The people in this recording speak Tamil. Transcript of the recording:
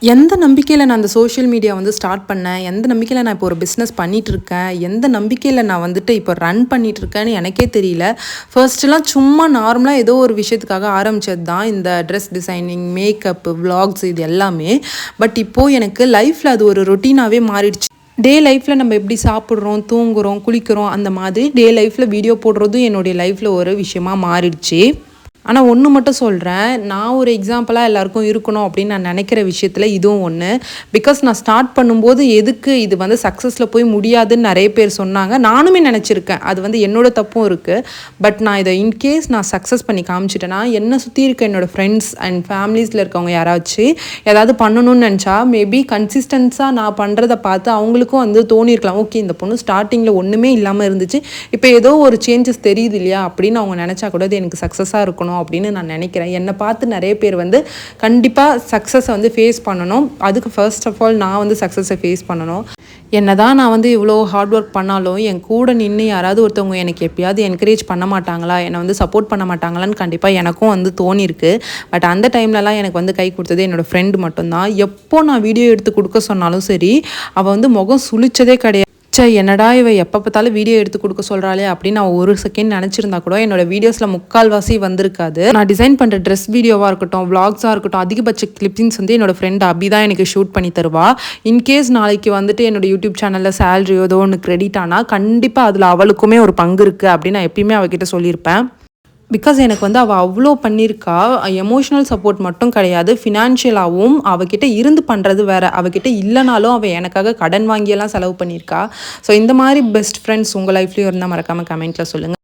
எந்த நம்பிக்கையில் நான் அந்த சோஷியல் மீடியா வந்து ஸ்டார்ட் பண்ணேன், எந்த நம்பிக்கையில் நான் இப்போ ஒரு பிஸ்னஸ் பண்ணிகிட்ருக்கேன், எந்த நம்பிக்கையில் நான் வந்துட்டு இப்போ ரன் பண்ணிகிட்ருக்கேன்னு எனக்கே தெரியல. ஃபர்ஸ்ட்டுலாம் சும்மா நார்மலாக ஏதோ ஒரு விஷயத்துக்காக ஆரம்பித்தது தான் இந்த ட்ரெஸ் டிசைனிங், மேக்கப்பு, விலாக்ஸ் இது எல்லாமே. பட் இப்போது எனக்கு லைஃப்பில் அது ஒரு ரொட்டீனாகவே மாறிடுச்சு. டே லைஃப்பில் நம்ம எப்படி சாப்பிட்றோம், தூங்குகிறோம், குளிக்கிறோம், அந்த மாதிரி டே லைஃப்பில் வீடியோ போடுறதும் என்னுடைய லைஃப்பில் ஒரு விஷயமா மாறிடுச்சு. ஆனால் ஒன்று மட்டும் சொல்கிறேன், நான் ஒரு எக்ஸாம்பிளாக எல்லாருக்கும் இருக்கணும் அப்படின்னு நான் நினைக்கிற விஷயத்தில் இதுவும் ஒன்று. பிகாஸ் நான் ஸ்டார்ட் பண்ணும்போது எதுக்கு இது வந்து சக்ஸஸில் போய் முடியாதுன்னு நிறைய பேர் சொன்னாங்க. நானுமே நினச்சிருக்கேன், அது வந்து என்னோட தப்பும் இருக்குது. பட் நான் இதை இன்கேஸ் நான் சக்ஸஸ் பண்ணி காமிச்சிட்டேன்னா, என்னை சுற்றி இருக்க என்னோடய ஃப்ரெண்ட்ஸ் அண்ட் ஃபேமிலிஸில் இருக்கவங்க யாராச்சும் ஏதாவது பண்ணணும்னு நினச்சா மேபி கன்சிஸ்டன்ஸாக நான் பண்ணுறதை பார்த்து அவங்களுக்கும் வந்து தோணியிருக்கலாம், ஓகே இந்த பொண்ணு ஸ்டார்டிங்கில் ஒன்றுமே இல்லாமல் இருந்துச்சு, இப்போ ஏதோ ஒரு சேஞ்சஸ் தெரியுது இல்லையா அப்படின்னு அவங்க நினச்சா கூட அது எனக்கு சக்ஸஸாக இருக்கணும் அப்படின்னு நான் நினைக்கிறேன். என்னை பார்த்து நிறைய பேர் வந்து கண்டிப்பாக சக்ஸஸை வந்து ஃபேஸ் பண்ணணும். அதுக்கு ஃபர்ஸ்ட் ஆஃப் ஆல் நான் வந்து சக்ஸஸை ஃபேஸ் பண்ணணும். என்னதான் நான் வந்து இவ்வளோ ஹார்ட் ஒர்க் பண்ணாலும் என் கூட நின்று யாராவது ஒருத்தவங்க எனக்கு எப்பயாவது என்கரேஜ் பண்ண மாட்டாங்களா, என்னை வந்து சப்போர்ட் பண்ண மாட்டாங்களான்னு கண்டிப்பாக எனக்கும் வந்து தோணியிருக்கு. பட் அந்த டைம்லலாம் எனக்கு வந்து கை கொடுத்தது என்னோடய ஃப்ரெண்டு மட்டும்தான். எப்போ நான் வீடியோ எடுத்து கொடுக்க சொன்னாலும் சரி, அவள் வந்து முகம் சுளிச்சதே கிடையாது. என்னடா இவ எப்போ பார்த்தாலும் வீடியோ எடுத்து கொடுக்க சொல்கிறாளே அப்படின்னு நான் ஒரு செகண்ட் நினச்சிருந்தா கூட என்னோட வீடியோஸில் முக்கால்வாசி வந்திருக்காது. நான் டிசைன் பண்ணுற ட்ரெஸ் வீடியோவாக இருக்கட்டும், விளாக்ஸாக இருக்கட்டும், அதிகபட்ச கிளிப்பிங்ஸ் வந்து என்னோட ஃப்ரெண்ட் அபி தான் எனக்கு ஷூட் பண்ணி தருவா. இன்கேஸ் நாளைக்கு வந்துட்டு என்னோட யூடியூப் சேனலில் சேலரியோ ஏதோ ஒன்று கிரெடிட் ஆனால் கண்டிப்பாக அதில் அவளுக்குமே ஒரு பங்கு இருக்குது அப்படின்னு நான் எப்பயுமே அவகிட்ட சொல்லியிருப்பேன். பிகாஸ் எனக்கு வந்து அவள் அவ்வளோ பண்ணியிருக்கா. எமோஷ்னல் சப்போர்ட் மட்டும் கிடையாது, ஃபினான்ஷியலாகவும் அவகிட்ட இருந்து பண்ணுறது வேறு. அவகிட்ட இல்லைனாலும் அவள் எனக்காக கடன் வாங்கியெல்லாம் செலவு பண்ணியிருக்கா. ஸோ இந்த மாதிரி பெஸ்ட் ஃப்ரெண்ட்ஸ் உங்கள் லைஃப்லேயும் இருந்தால் மறக்காமல் கமெண்ட்டில் சொல்லுங்கள்.